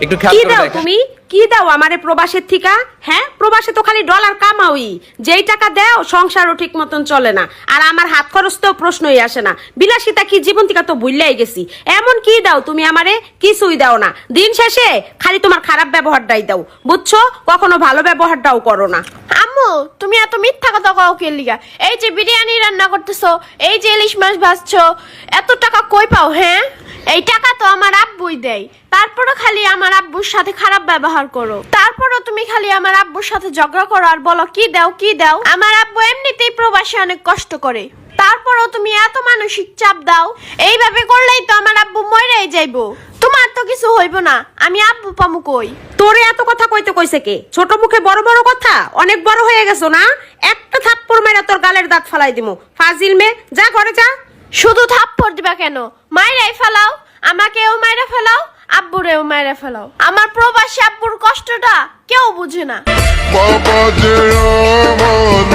একটু খেয়াল কি করে দাও দেখেন। তুমি কি দাও আমারে প্রবাসের থিকা? হ্যাঁ, প্রবাসে তো খালি ডলার কামাওই, যেই টাকা দাও সংসারও ঠিক মতন চলে না, আর আমার হাত খরচ তো প্রশ্নই আসে না। বিলাসিতা কি জীবন থেকে তো ভুললাই গেছি। এমন কি দাও তুমি আমারে? কিছুই দাও না, দিন শেষে খালি তোমার খারাপ ব্যবহারটাই দাও, বুঝছো? কখনো ভালো ব্যবহারটাও করো না। আম্মু তুমি এত মিথ্যা কথা কও কে লিগা? এই যে বিরিয়ানি রান্না করতেছো, এই যে ইলিশ মাছ ভাজছো, এত টাকা কই পাও? হ্যাঁ, এই টাকা তো আমার আব্বুই দেয়। তারপরও খালি আমার আব্বুর সাথে খারাপ ব্যবহার করো, তারপরও তুমি খালি আমার আব্বুর সাথে ঝগড়া করো আর বলো কি দাও কি দাও। আমার আব্বু এমনিতেই প্রবাসে অনেক কষ্ট করে, তারপরও তুমি এত মানসিক চাপ দাও। এইভাবে করলেই তো আমার আব্বু মরেই যাইবো। তোমার তো কিছু হইব না, আমি আব্বু পামু কই? তোরে এত কথা কইতে কইছে কে? ছোট মুখে বড় বড় কথা, অনেক বড় হয়ে গেছো না? একটা থাপ্পড় মেরে তোর গালের দাঁত ফালাই দিমু। ফাজিল মে, যা ঘরে যা। শুধু থাপ্পড় দিবা কেন? মাইরাই ফেলাও, আমাকেও মাইরা ফেলাও, আব্বুরেও মাইরা ফেলাও। আমার প্রবাসী আব্বুর কষ্টটা কেউ বুঝে না। বাবা যে আমার